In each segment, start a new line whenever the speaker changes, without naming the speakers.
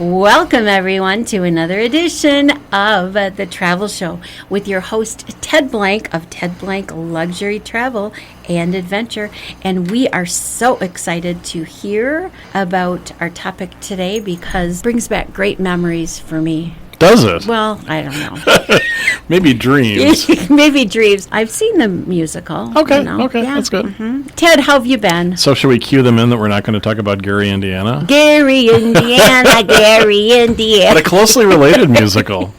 Welcome, everyone, to another edition of The Travel Show with your host, Ted Blank of Ted Blank Luxury Travel and Adventure. And we are so excited to hear about our topic today because it brings back great memories for me.
Does it?
Well, I don't know.
Maybe dreams.
Maybe dreams. I've seen the musical.
Okay,
you know.
okay,
Yeah.
that's good.
Mm-hmm. Ted, how have you been?
So should we cue them in that we're not going to talk about Gary, Indiana?
Gary, Indiana, Gary, Indiana.
But a closely related musical.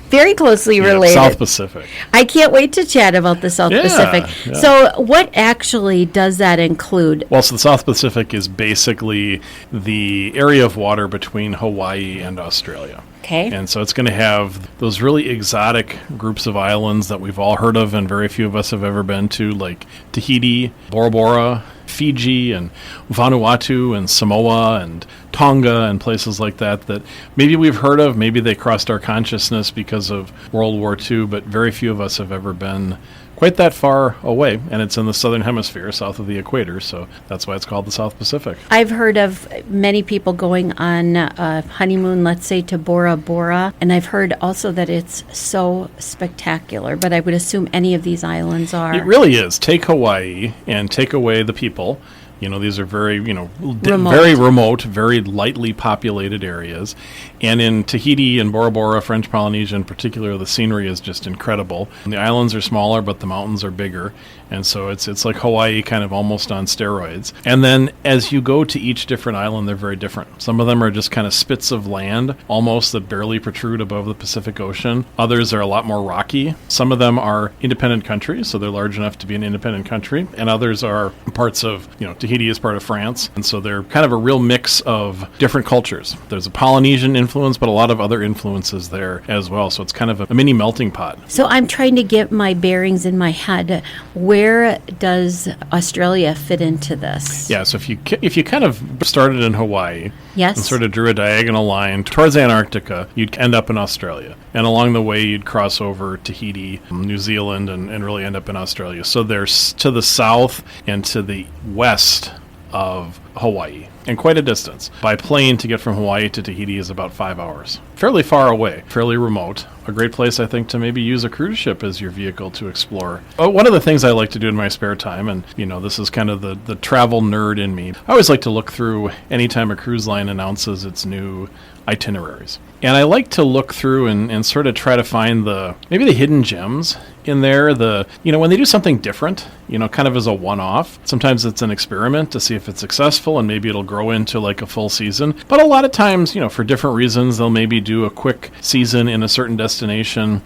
Very closely related.
South Pacific.
I can't wait to chat about the South Pacific.
Yeah.
So what actually does that include?
Well, so the South Pacific is basically the area of water between Hawaii and Australia.
Okay.
And so it's going to have those really exotic groups of islands that we've all heard of and very few of us have ever been to, like Tahiti, Bora Bora, Fiji, and Vanuatu, and Samoa, and Tonga, and places like that maybe we've heard of, maybe they crossed our consciousness because of World War II, but very few of us have ever been quite that far away, and it's in the southern hemisphere, south of the equator, so that's why it's called the South Pacific.
I've heard of many people going on a honeymoon, let's say, to Bora Bora, and I've heard also that it's so spectacular, but I would assume any of these islands are.
It really is. Take Hawaii and take away the people. You know, these are very, very remote, very lightly populated areas. And in Tahiti and Bora Bora, French Polynesia in particular, the scenery is just incredible. And the islands are smaller, but the mountains are bigger. And so it's like Hawaii kind of almost on steroids. And then as you go to each different island, they're very different. Some of them are just kind of spits of land, almost that barely protrude above the Pacific Ocean. Others are a lot more rocky. Some of them are independent countries, so they're large enough to be an independent country. And others are parts of, Tahiti is part of France. And so they're kind of a real mix of different cultures. There's a Polynesian influence, but a lot of other influences there as well. So it's kind of a mini melting pot.
So I'm trying to get my bearings in my head. Where does Australia fit into this?
Yeah, so if you kind of started in Hawaii,
yes,
and sort of drew a diagonal line towards Antarctica, you'd end up in Australia. And along the way, you'd cross over Tahiti, New Zealand, and really end up in Australia. So there's to the south and to the west of Hawaii, and quite a distance. By plane, to get from Hawaii to Tahiti is about 5 hours. Fairly far away, fairly remote. A great place, I think, to maybe use a cruise ship as your vehicle to explore. One of the things I like to do in my spare time, and this is kind of the travel nerd in me, I always like to look through anytime a cruise line announces its new itineraries. And I like to look through and sort of try to find maybe the hidden gems in there. When they do something different, kind of as a one-off. Sometimes it's an experiment to see if it's successful, and maybe it'll grow into like a full season. But a lot of times, for different reasons, they'll maybe do a quick season in a certain destination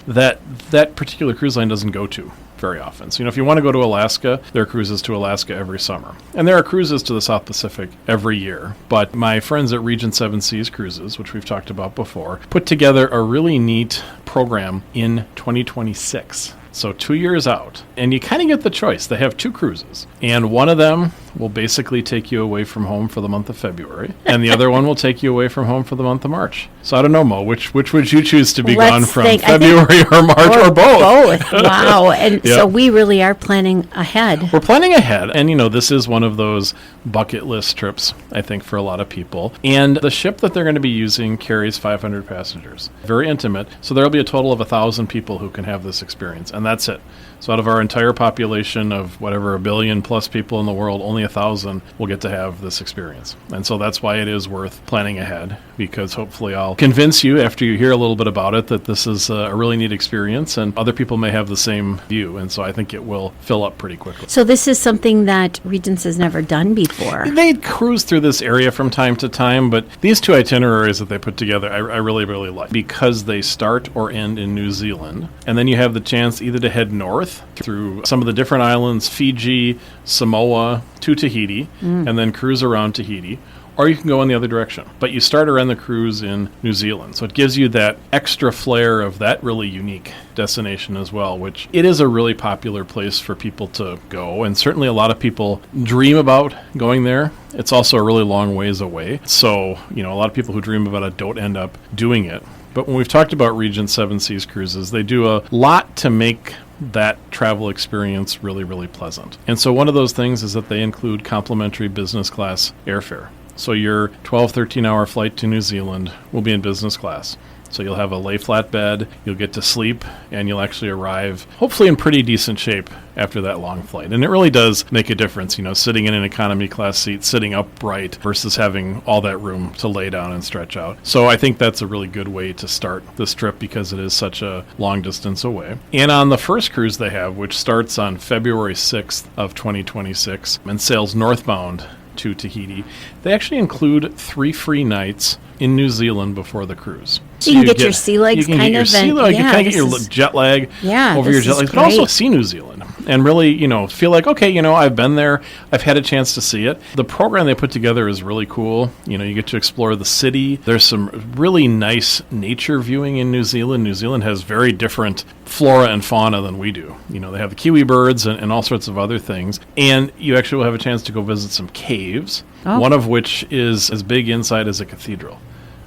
that particular cruise line doesn't go to very often. So, if you want to go to Alaska, there are cruises to Alaska every summer. And there are cruises to the South Pacific every year. But my friends at Regent Seven Seas Cruises, which we've talked about before, put together a really neat program in 2026. So 2 years out. And you kind of get the choice. They have two cruises. And one of them will basically take you away from home for the month of February. And the other one will take you away from home for the month of March. So I don't know, Mo, which would you choose to be gone from? February or March or both?
Both. Wow. And so we really are planning ahead.
We're planning ahead. And, this is one of those bucket list trips, I think, for a lot of people. And the ship that they're going to be using carries 500 passengers. Very intimate. So there will be a total of 1,000 people who can have this experience. And that's it. So out of our entire population of whatever, 1 billion plus people in the world, only 1,000 will get to have this experience. And so that's why it is worth planning ahead, because hopefully I'll convince you after you hear a little bit about it that this is a really neat experience, and other people may have the same view. And so I think it will fill up pretty quickly.
So this is something that Regents has never done before.
They cruise through this area from time to time, but these two itineraries that they put together, I really, really like, because they start or end in New Zealand. And then you have the chance either to head north through some of the different islands, Fiji, Samoa, to Tahiti, and then cruise around Tahiti. Or you can go in the other direction. But you start or end the cruise in New Zealand. So it gives you that extra flair of that really unique destination as well, which it is a really popular place for people to go. And certainly a lot of people dream about going there. It's also a really long ways away. So, a lot of people who dream about it don't end up doing it. But when we've talked about Regent Seven Seas Cruises, they do a lot to make that travel experience really, really pleasant. And so one of those things is that they include complimentary business class airfare. So your 12, 13-hour flight to New Zealand will be in business class. So you'll have a lay flat bed, you'll get to sleep, and you'll actually arrive hopefully in pretty decent shape after that long flight. And it really does make a difference, sitting in an economy class seat, sitting upright versus having all that room to lay down and stretch out. So I think that's a really good way to start this trip because it is such a long distance away. And on the first cruise they have, which starts on February 6th of 2026 and sails northbound to Tahiti, they actually include 3 free nights in New Zealand before the cruise.
So you can get your sea legs
you can
kind
get your
of.
Sea leg, you kind of get your jet lag over your jet lag, but also see New Zealand and really, feel like, okay, I've been there. I've had a chance to see it. The program they put together is really cool. You get to explore the city. There's some really nice nature viewing in New Zealand. New Zealand has very different flora and fauna than we do. They have the kiwi birds and all sorts of other things. And you actually will have a chance to go visit some caves, one of which is as big inside as a cathedral.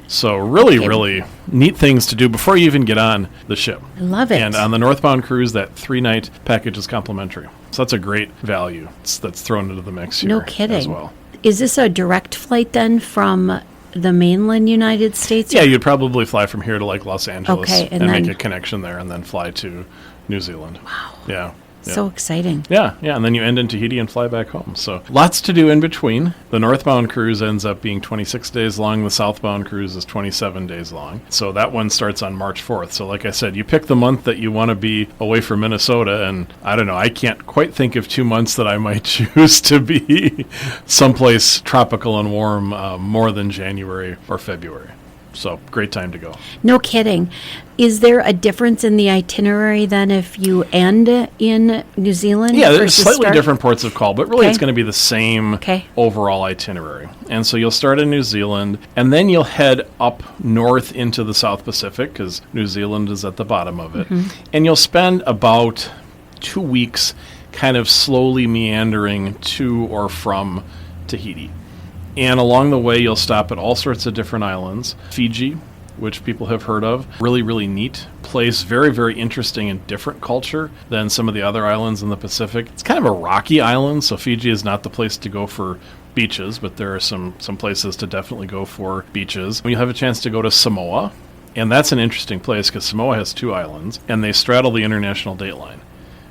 So really neat things to do before you even get on the ship.
I love it.
And on the northbound cruise, that 3-night package is complimentary. So that's a great value that's thrown into the mix here.
No kidding.
As well.
Is this a direct flight then from the mainland United States?
Yeah, you'd probably fly from here to like Los Angeles
and
make a connection there and then fly to New Zealand.
Wow.
Yeah.
So exciting.
Yeah, and then you end in Tahiti and fly back home. So lots to do in between. The northbound cruise ends up being 26 days long. The southbound cruise is 27 days long. So that one starts on March 4th. So like I said, you pick the month that you want to be away from Minnesota, and I don't know, I can't quite think of 2 months that I might choose to be someplace tropical and warm more than January or February. So great time to go.
No kidding. Is there a difference in the itinerary then if you end in New Zealand?
Yeah, there's slightly different ports of call, but really it's going to be the same overall itinerary. And so you'll start in New Zealand, and then you'll head up north into the South Pacific, because New Zealand is at the bottom of it. Mm-hmm. And you'll spend about 2 weeks kind of slowly meandering to or from Tahiti. And along the way, you'll stop at all sorts of different islands. Fiji, which people have heard of, really neat place, very, very interesting and different culture than some of the other islands in the Pacific. It's kind of a rocky island, so Fiji is not the place to go for beaches, but there are some places to definitely go for beaches. You'll have a chance to go to Samoa, and that's an interesting place because Samoa has 2 islands, and they straddle the international date line.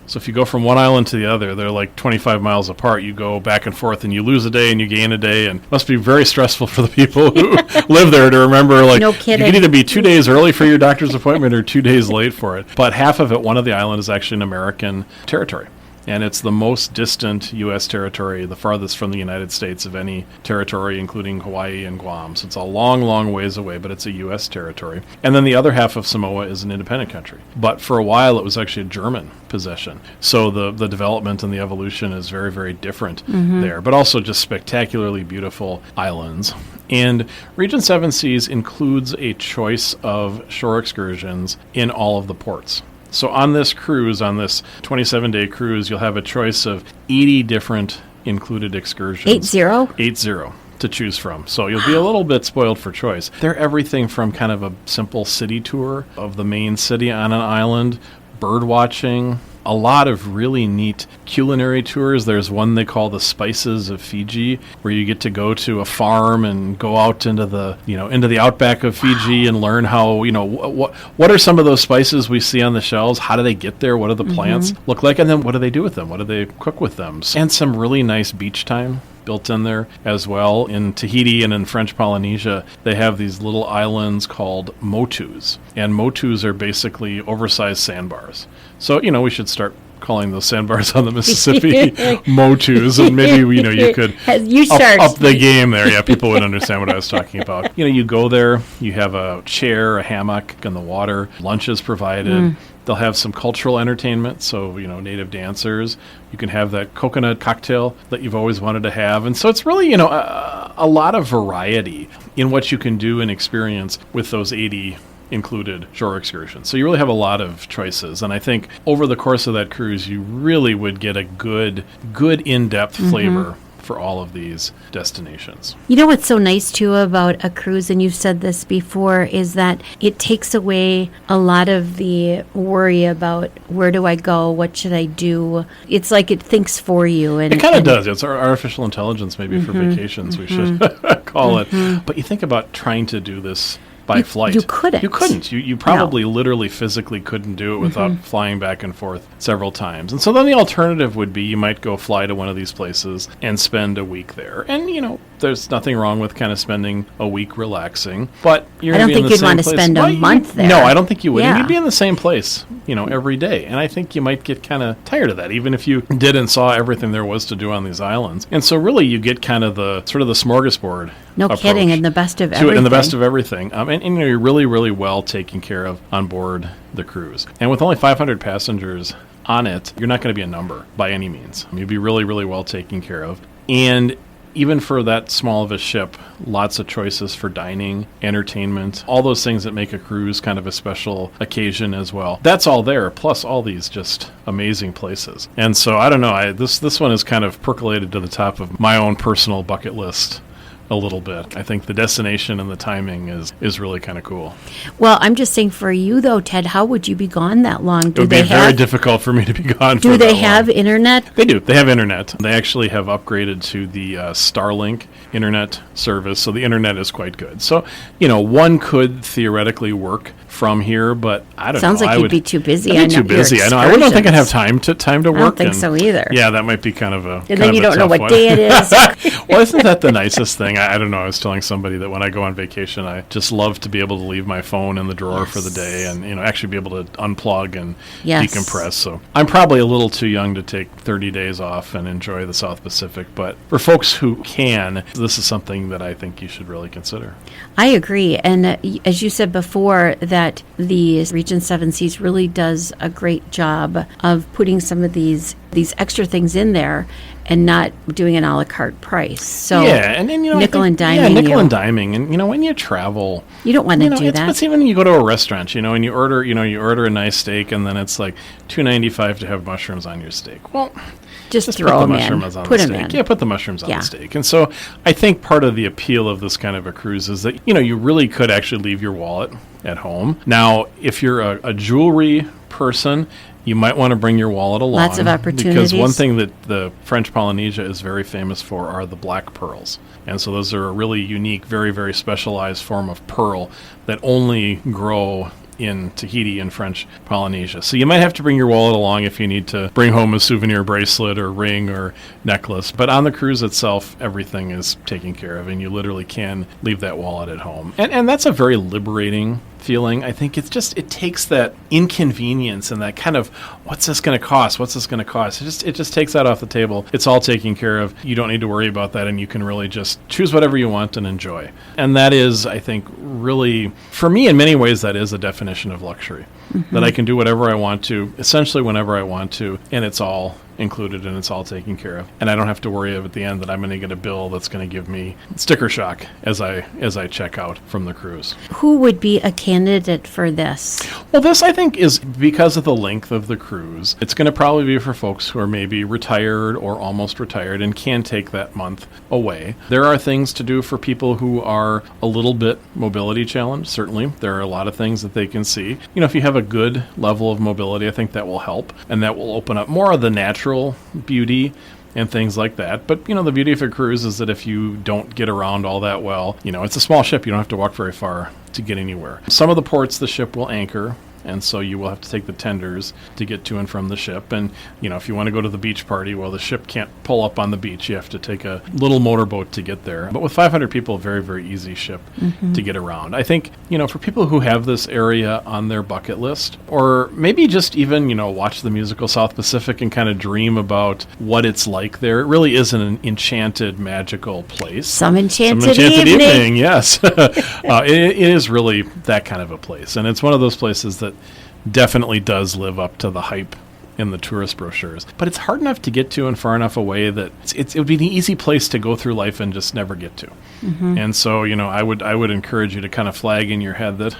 So if you go from one island to the other, they're like 25 miles apart. You go back and forth, and you lose a day, and you gain a day, and it must be very stressful for the people who live there to remember, like,
no kidding.
You can either be 2 days early for your doctor's appointment or 2 days late for it. But half of it, one of the island, is actually an American territory. And it's the most distant U.S. territory, the farthest from the United States of any territory, including Hawaii and Guam. So it's a long, long ways away, but it's a U.S. territory. And then the other half of Samoa is an independent country. But for a while, it was actually a German possession. So the development and the evolution is very, very different there, but also just spectacularly beautiful islands. And Regent Seven Seas includes a choice of shore excursions in all of the ports. So on this cruise, on this 27-day cruise, you'll have a choice of 80 different included excursions. 80 to choose from. So you'll be a little bit spoiled for choice. They're everything from kind of a simple city tour of the main city on an island, bird watching, a lot of really neat culinary tours. There's one they call the Spices of Fiji, where you get to go to a farm and go out into the outback of Fiji and learn how, what are some of those spices we see on the shelves? How do they get there? What do the plants look like? And then what do they do with them? What do they cook with them? And some really nice beach time built in there as well. In Tahiti and in French Polynesia, they have these little islands called motus. And motus are basically oversized sandbars. So, we should start calling those sandbars on the Mississippi motus, and maybe, you could up the game there. Yeah, people would understand what I was talking about. You go there, you have a chair, a hammock in the water, lunch is provided. They'll have some cultural entertainment, so, native dancers. You can have that coconut cocktail that you've always wanted to have. And so it's really, a lot of variety in what you can do and experience with those 80 included shore excursions. So you really have a lot of choices. And I think over the course of that cruise, you really would get a good in-depth flavor for all of these destinations.
You know what's so nice too about a cruise, and you've said this before, is that it takes away a lot of the worry about where do I go, what should I do. It's like it thinks for you. And
it kind of does. It's our artificial intelligence maybe for vacations we should call it. But you think about trying to do this by flight.
You couldn't.
You couldn't. You probably literally physically couldn't do it without flying back and forth several times. And so then the alternative would be you might go fly to one of these places and spend a week there. And, there's nothing wrong with kind of spending a week relaxing. But you're
I don't think you'd want to spend a month there.
No, I don't think you would.
Yeah.
And you'd be in the same place, every day. And I think you might get kind of tired of that, even if you did and saw everything there was to do on these islands. And so really you get kind of the sort of the smorgasbord
No
approach
kidding, and the best of everything.
And the best of everything. And you're really, really well taken care of on board the cruise. And with only 500 passengers on it, you're not going to be a number by any means. You'll be really, really well taken care of. And even for that small of a ship, lots of choices for dining, entertainment, all those things that make a cruise kind of a special occasion as well. That's all there, plus all these just amazing places. And so, I don't know, this one is kind of percolated to the top of my own personal bucket list a little bit. I think the destination and the timing is really kind of cool.
Well, I'm just saying for you, though, Ted, how would you be gone that long?
It would be very difficult for me to be gone for that long.
Do they have internet?
They do. They have internet. They actually have upgraded to the Starlink internet service, so the internet is quite good. So, one could theoretically work from here, but I don't know.
Sounds like you'd be too busy.
I'd be too busy. I know. I don't think I'd have time to work.
I don't think so either.
Yeah, that might be kind of a.
And then you don't know what day it is.
Well, isn't that the nicest thing? I don't know. I was telling somebody that when I go on vacation, I just love to be able to leave my phone in the drawer for the day, and actually be able to unplug and decompress. So I'm probably a little too young to take 30 days off and enjoy the South Pacific, but for folks who can, this is something that I think you should really consider.
I agree, and as you said before, that the Regent Seven Seas really does a great job of putting some of these extra things in there and not doing an a la carte price. So
and
nickel and diming.
Yeah, nickel and diming, and when you travel,
you don't want to do that.
It's even when you go to a restaurant, and you order a nice steak, and then it's like $2.95 to have mushrooms on your steak. Well,
just
put
throw
the
them
mushrooms
in.
on
Put
the
them
steak.
in.
Yeah, put the mushrooms on the steak. And so I think part of the appeal of this kind of a cruise is that you really could actually leave your wallet at home. Now, if you're a jewelry person, you might want to bring your wallet along.
Lots of opportunities.
Because one thing that the French Polynesia is very famous for are the black pearls. And so those are a really unique, very, very specialized form of pearl that only grow in Tahiti and French Polynesia. So you might have to bring your wallet along if you need to bring home a souvenir bracelet or ring or necklace. But on the cruise itself, everything is taken care of, and you literally can leave that wallet at home. And that's a very liberating feeling. I think it takes that inconvenience and that kind of, what's this going to cost? It just takes that off the table. It's all taken care of. You don't need to worry about that, and you can really just choose whatever you want and enjoy. And that is, I think, really, for me, in many ways, that is a definition of luxury. That I can do whatever I want to, essentially whenever I want to, and it's all included and it's all taken care of. And I don't have to worry at the end that I'm going to get a bill that's going to give me sticker shock as I check out from the cruise.
Who would be a candidate for this?
Well, this, I think, is because of the length of the cruise. It's going to probably be for folks who are maybe retired or almost retired and can take that month away. There are things to do for people who are a little bit mobility challenged, certainly. There are a lot of things that they can see. If you have a good level of mobility, I think that will help, and that will open up more of the natural beauty and things like that. But, the beauty of a cruise is that if you don't get around all that well, it's a small ship. You don't have to walk very far to get anywhere. Some of the ports the ship will anchor, and so you will have to take the tenders to get to and from the ship. And, if you want to go to the beach party, well, the ship can't pull up on the beach. You have to take a little motorboat to get there. But with 500 people, very, very easy ship to get around. I think, for people who have this area on their bucket list, or maybe just even, watch the musical South Pacific and kind of dream about what it's like there, it really is an enchanted, magical place.
Some enchanted evening.
Yes. It is really that kind of a place. And it's one of those places that definitely does live up to the hype in the tourist brochures. But it's hard enough to get to and far enough away that it would be an easy place to go through life and just never get to. And so, I would encourage you to kind of flag in your head that,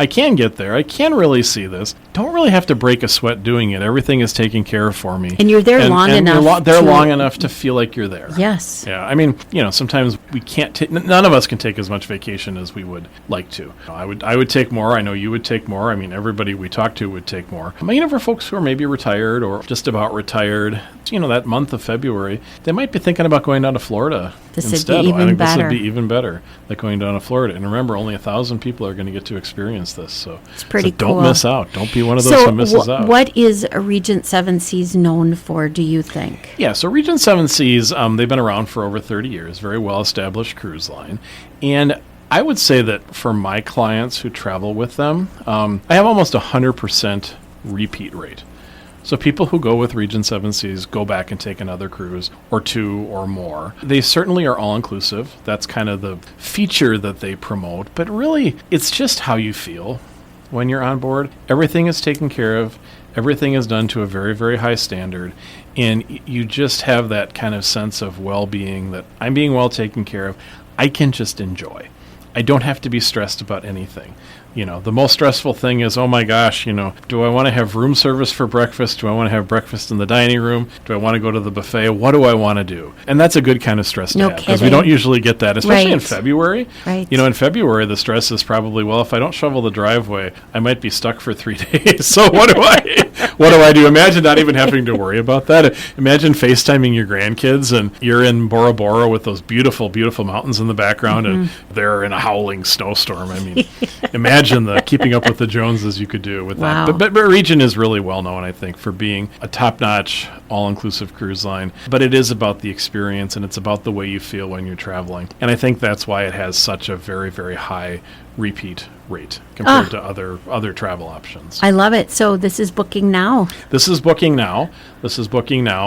I can get there. I can really see this. Don't really have to break a sweat doing it. Everything is taken care of for me.
And you're there long enough.
You're there long enough to feel like you're there.
Yes.
Yeah. I mean, sometimes we can't none of us can take as much vacation as we would like to. I would take more. I know you would take more. I mean, everybody we talk to would take more. But, for folks who are maybe retired retired or just about retired, that month of February, they might be thinking about going down to Florida
This
instead.
would be even
This
better.
would be even better than going down to Florida. And remember, only 1,000 people are going to get to experience this. So
It's pretty
don't
cool.
miss out. Don't be one of those who misses out.
What is Regent Seven Seas known for, do you think?
Yeah, so Regent Seven Seas, they've been around for over 30 years, very well-established cruise line. And I would say that for my clients who travel with them, I have almost 100% repeat rate. So people who go with Regent Seven Seas go back and take another cruise or two or more. They certainly are all-inclusive. That's kind of the feature that they promote. But really, it's just how you feel when you're on board. Everything is taken care of. Everything is done to a very, very high standard. And you just have that kind of sense of well-being that I'm being well taken care of. I can just enjoy. I don't have to be stressed about anything. The most stressful thing is, oh my gosh, do I want to have room service for breakfast? Do I want to have breakfast in the dining room? Do I want to go to the buffet? What do I want to do? And that's a good kind of stress to
No
have, because we
kidding.
don't usually get that, especially in
Right.
February.
Right.
In February, the stress is probably, well, if I don't shovel the driveway, I might be stuck for 3 days. So what do I do? Imagine not even having to worry about that. Imagine FaceTiming your grandkids and you're in Bora Bora with those beautiful, beautiful mountains in the background and they're in a howling snowstorm. I mean, imagine the keeping up with the Joneses you could do with
Wow.
that. But Regent is really well known, I think, for being a top-notch, all-inclusive cruise line. But it is about the experience and it's about the way you feel when you're traveling. And I think that's why it has such a very, very high repeat rate compared to other travel options.
I love it. So this is booking now.
This is booking now.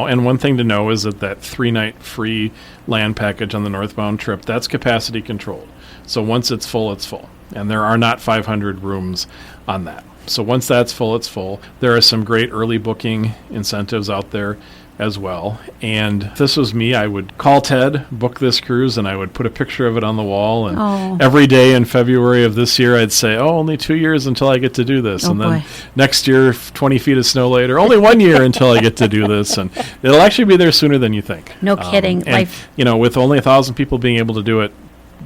And one thing to know is that 3-night free land package on the northbound trip, that's capacity controlled. So once it's full, it's full. And there are not 500 rooms on that. So once that's full, it's full. There are some great early booking incentives out there as well. And if this was me, I would call Ted, book this cruise, and I would put a picture of it on the wall. And every day in February of this year, I'd say, only 2 years until I get to do this. And then next year, 20 feet of snow later, only 1 year until I get to do this. And it'll actually be there sooner than you think.
No kidding.
And, with only 1,000 people being able to do it,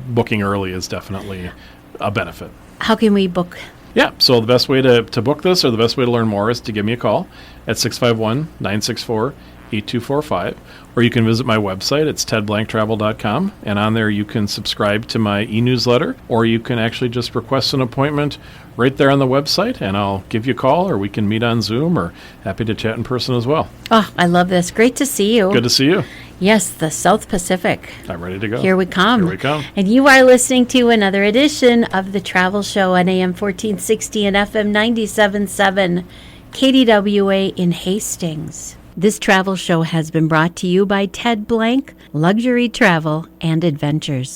booking early is definitely a benefit.
How can we book?
Yeah, so the best way to book this, or the best way to learn more, is to give me a call at 651-964-8245, or you can visit my website. It's tedblanktravel.com, and on there you can subscribe to my e-newsletter, or you can actually just request an appointment right there on the website, and I'll give you a call, or we can meet on Zoom, or happy to chat in person as well.
Oh, I love this. Great to see you.
Good to see you.
Yes, the South Pacific.
I'm ready to go.
Here we come.
Here we come.
And you are listening to another edition of The Travel Show on AM 1460 and FM 97.7 KDWA in Hastings. This travel show has been brought to you by Ted Blank, Luxury Travel and Adventures.